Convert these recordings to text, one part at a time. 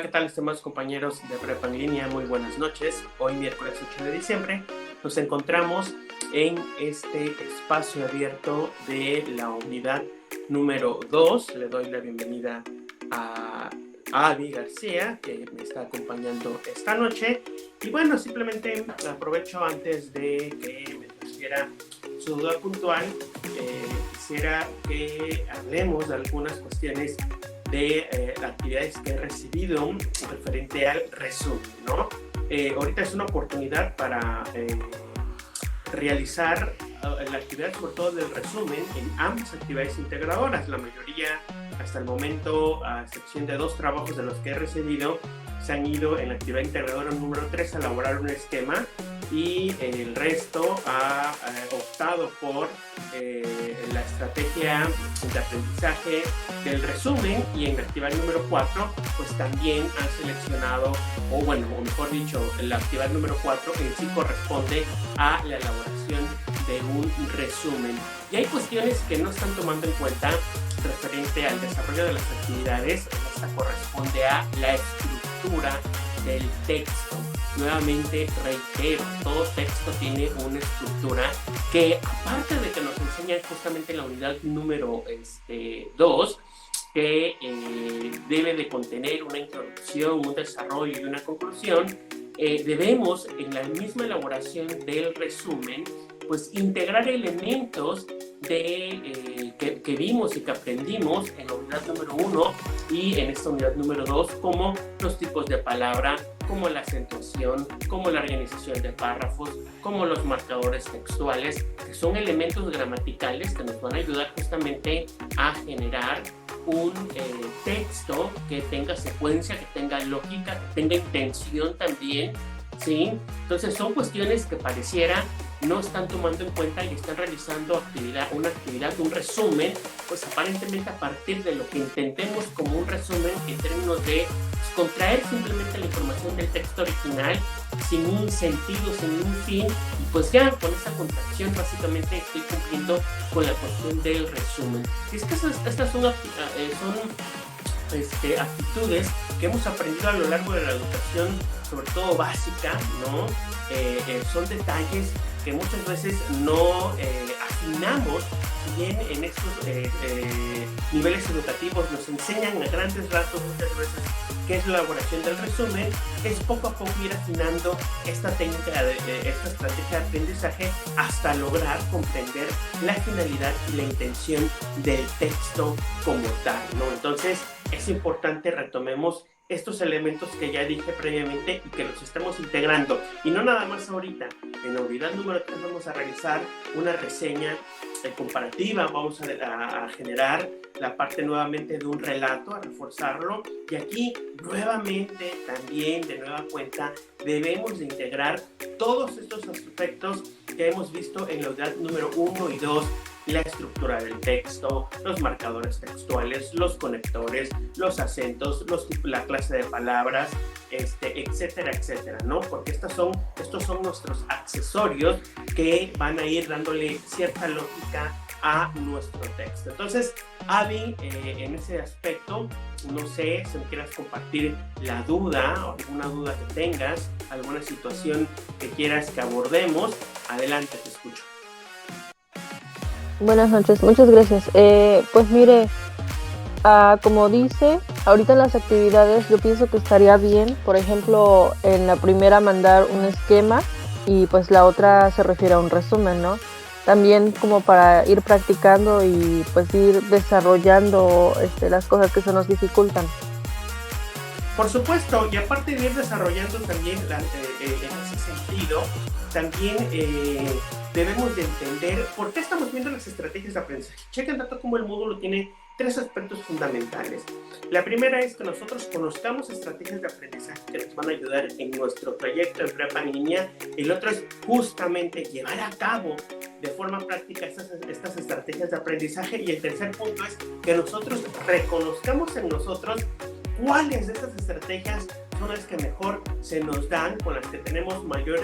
¿Qué tal, estimados compañeros de Prepa en Línea? Muy buenas noches. Hoy, miércoles 8 de diciembre, nos encontramos en este espacio abierto de la unidad número 2. Le doy la bienvenida a Avi García, que me está acompañando esta noche. Y bueno, simplemente aprovecho antes de que me transfiera su duda puntual. Quisiera que hablemos de algunas cuestiones de actividades que he recibido referente al resumen, ¿no? Ahorita es una oportunidad para realizar la actividad, sobre todo del resumen, en ambas actividades integradoras. La mayoría, hasta el momento, a excepción de 2 trabajos de los que he recibido, se han ido en la actividad integradora número 3 a elaborar un esquema, y el resto ha optado por la estrategia de aprendizaje del resumen, y en la actividad número 4 pues también han seleccionado, o mejor dicho, la actividad número 4 en sí corresponde a la elaboración de un resumen. Y hay cuestiones que no están tomando en cuenta referente al desarrollo de las actividades. Esta corresponde a la estructura del texto. Nuevamente reitero, todo texto tiene una estructura que, aparte de que nos enseña justamente la unidad número 2, que debe de contener una introducción, un desarrollo y una conclusión, debemos, en la misma elaboración del resumen, pues integrar elementos que vimos y que aprendimos en la unidad número 1 y en esta unidad número 2, como los tipos de palabra, como la acentuación, como la organización de párrafos, como los marcadores textuales, que son elementos gramaticales que nos van a ayudar justamente a generar un texto que tenga secuencia, que tenga lógica, que tenga intención también, ¿sí? Entonces son cuestiones que pareciera no están tomando en cuenta y están realizando una actividad, un resumen, pues aparentemente a partir de lo que intentemos como un resumen en términos de contraer simplemente la información del texto original sin un sentido, sin un fin, y pues ya con esa contracción básicamente estoy cumpliendo con la cuestión del resumen. Y es que estas son actitudes que hemos aprendido a lo largo de la educación, sobre todo básica, ¿no? Son detalles que muchas veces no afinamos. Si bien en estos niveles educativos nos enseñan a grandes rasgos muchas veces qué es la elaboración del resumen, es poco a poco ir afinando esta técnica, esta estrategia de aprendizaje, hasta lograr comprender la finalidad y la intención del texto como tal, ¿no? Entonces es importante retomemos estos elementos que ya dije previamente y que los estemos integrando. Y no nada más ahorita. En la unidad número 3 vamos a realizar una reseña comparativa, vamos a generar la parte nuevamente de un relato, a reforzarlo, y aquí nuevamente también de nueva cuenta debemos de integrar todos estos aspectos que hemos visto en la unidad número 1 y 2, la estructura del texto, los marcadores textuales, los conectores, los acentos, la clase de palabras, etcétera, etcétera, ¿no? Porque estos son nuestros accesorios que van a ir dándole cierta lógica a nuestro texto. Entonces, Avi, en ese aspecto, no sé si me quieras compartir la duda o alguna duda que tengas, alguna situación que quieras que abordemos. Adelante, te escucho. Buenas noches, muchas gracias. Pues mire, como dice, ahorita en las actividades yo pienso que estaría bien, por ejemplo, en la primera mandar un esquema y pues la otra se refiere a un resumen, ¿no? También como para ir practicando y pues ir desarrollando las cosas que se nos dificultan. Por supuesto, y aparte de ir desarrollando también en ese sentido, también debemos de entender por qué estamos viendo las estrategias de aprendizaje. Chequen tanto como el módulo tiene 3 aspectos fundamentales. La primera es que nosotros conozcamos estrategias de aprendizaje que nos van a ayudar en nuestro proyecto en Prepa en Línea. El otro es justamente llevar a cabo de forma práctica estas estrategias de aprendizaje. Y el tercer punto es que nosotros reconozcamos en nosotros cuáles de estas estrategias son las que mejor se nos dan, con las que tenemos mayor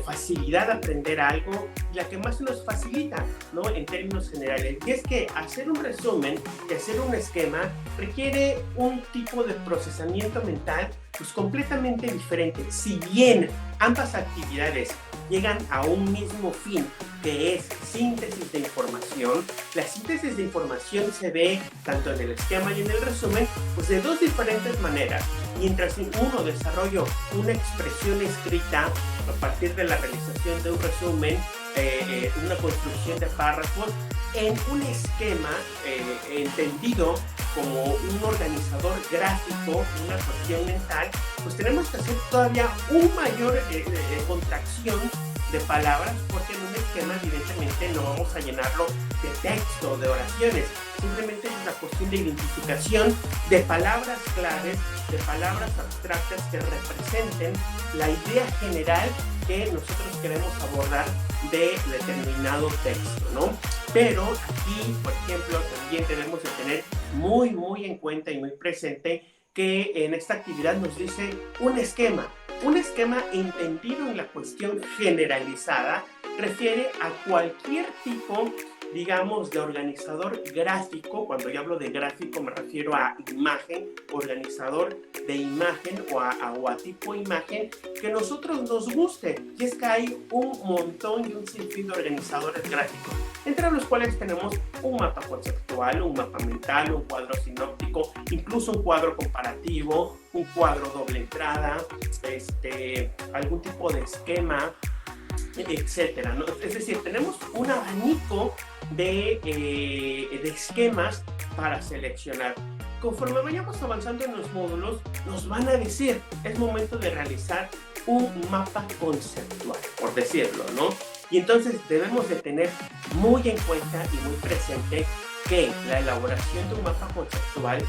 facilidad de aprender algo, y la que más se nos facilita, ¿no? En términos generales. Y es que hacer un resumen y hacer un esquema requiere un tipo de procesamiento mental pues completamente diferente. Si bien ambas actividades llegan a un mismo fin, que es síntesis de información, la síntesis de información se ve tanto en el esquema y en el resumen, pues de dos diferentes maneras. Mientras uno desarrolla una expresión escrita a partir de la realización de un resumen, una construcción de párrafos, en un esquema entendido como un organizador gráfico, una cuestión mental, pues tenemos que hacer todavía un mayor contracción de palabras, porque en un esquema evidentemente no vamos a llenarlo de texto, de oraciones, simplemente es una cuestión de identificación de palabras claves, de palabras abstractas que representen la idea general que nosotros queremos abordar de determinado texto, ¿no? Pero aquí, por ejemplo, también debemos de tener muy en cuenta y muy presente que en esta actividad nos dice un esquema entendido en la cuestión generalizada refiere a cualquier tipo, digamos, de organizador gráfico. Cuando yo hablo de gráfico me refiero a imagen, organizador de imagen o a tipo imagen que a nosotros nos guste. Y es que hay un montón y un sinfín de organizadores gráficos, entre los cuales tenemos un mapa conceptual, un mapa mental, un cuadro sinóptico, incluso un cuadro comparativo, un cuadro doble entrada, algún tipo de esquema, etcétera, ¿no? Es decir, tenemos un abanico de esquemas para seleccionar. Conforme vayamos avanzando en los módulos, nos van a decir, es momento de realizar un mapa conceptual, por decirlo, ¿no? Y entonces debemos de tener muy en cuenta y muy presente que la elaboración de un mapa conceptual,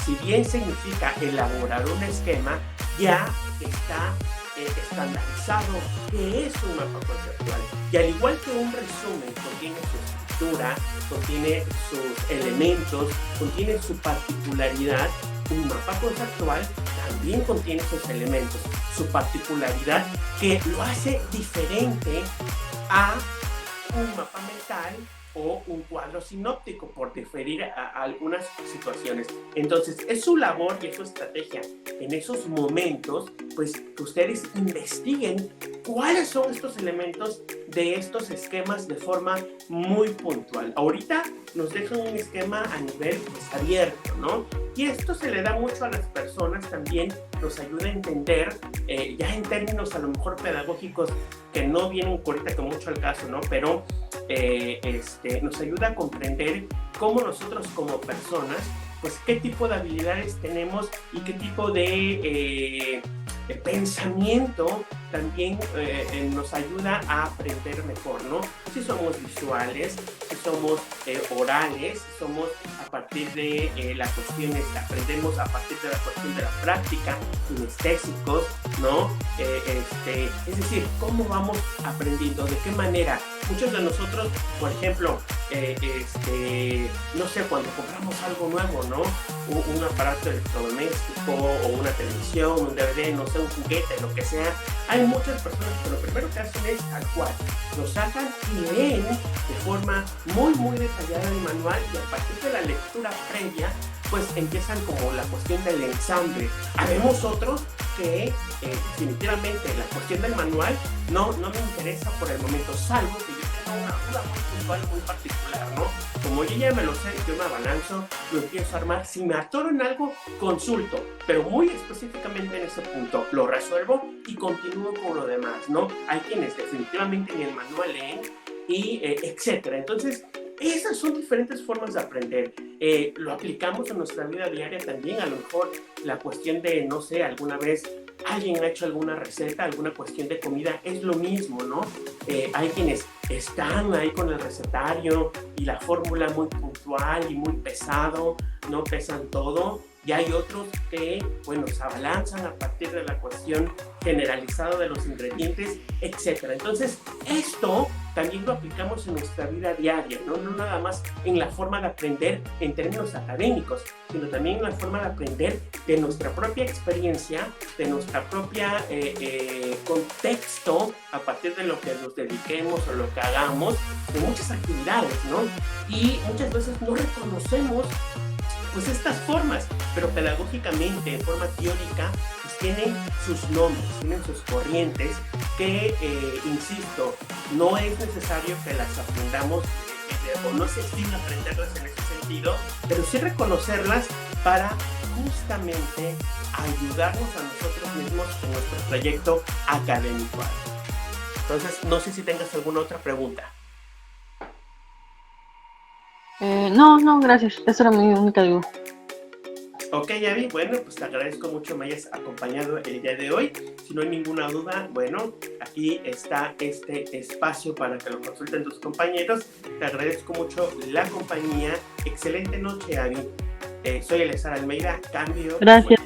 si bien significa elaborar un esquema, ya está estandarizado que es un mapa conceptual. Y al igual que un resumen contiene su estructura, contiene sus elementos, contiene su particularidad, un mapa conceptual también contiene sus elementos, su particularidad que lo hace diferente a un mapa mental o un cuadro sinóptico, por diferir a algunas situaciones. Entonces, es su labor y es su estrategia en esos momentos, pues que ustedes investiguen cuáles son estos elementos de estos esquemas de forma muy puntual. Ahorita nos dejan un esquema a nivel pues, abierto, ¿no? Y esto se le da mucho a las personas también, nos ayuda a entender, ya en términos a lo mejor pedagógicos que no vienen ahorita con mucho al caso, ¿no? Pero nos ayuda a comprender cómo nosotros como personas, pues qué tipo de habilidades tenemos y qué tipo de pensamiento también nos ayuda a aprender mejor, ¿no? Si somos visuales, si somos orales, si somos a partir de la cuestión, aprendemos a partir de la cuestión de la práctica, kinestésicos, ¿no? Es decir, ¿cómo vamos aprendiendo? ¿De qué manera? Muchos de nosotros, por ejemplo, no sé, cuando compramos algo nuevo, ¿no? Un aparato electrodoméstico o una televisión, un DVD, no sé, un juguete, lo que sea, hay muchas personas que lo primero que hacen es tal cual, lo sacan y leen de forma muy detallada el manual, y a partir de la lectura previa pues empiezan como la cuestión del ensamble. Habemos otros que definitivamente la cuestión del manual no me interesa por el momento, salvo que yo tenga una duda muy puntual, muy particular, ¿no? Como yo ya me lo sé, yo me abalanzo, lo empiezo a armar. Si me atoro en algo, consulto, pero muy específicamente en ese punto lo resuelvo y continúo con lo demás, ¿no? Hay quienes definitivamente ni el manual leen y etcétera. Entonces, esas son diferentes formas de aprender. Lo aplicamos en nuestra vida diaria también. A lo mejor la cuestión de, no sé, alguna vez alguien ha hecho alguna receta, alguna cuestión de comida, es lo mismo, ¿no? Hay quienes están ahí con el recetario y la fórmula muy puntual y muy pesado, no pesan todo. Y hay otros que, bueno, se abalanzan a partir de la cuestión generalizada de los ingredientes, etc. Entonces, esto también lo aplicamos en nuestra vida diaria, ¿no? No nada más en la forma de aprender en términos académicos, sino también en la forma de aprender de nuestra propia experiencia, de nuestra propia contexto, a partir de lo que nos dediquemos o lo que hagamos, de muchas actividades, ¿no? Y muchas veces no reconocemos pues estas formas, pero pedagógicamente, en forma teórica, pues tienen sus nombres, tienen sus corrientes que, insisto, no es necesario que las aprendamos o no se estima aprenderlas en ese sentido, pero sí reconocerlas para justamente ayudarnos a nosotros mismos en nuestro trayecto académico. Entonces, no sé si tengas alguna otra pregunta. No, gracias. Esa era mi única duda. Ok, Yavi, bueno, pues te agradezco mucho me hayas acompañado el día de hoy. Si no hay ninguna duda, bueno, aquí está este espacio para que lo consulten tus compañeros. Te agradezco mucho la compañía. Excelente noche, Yavi. Soy Eleazar Almeida. Cambio. Gracias.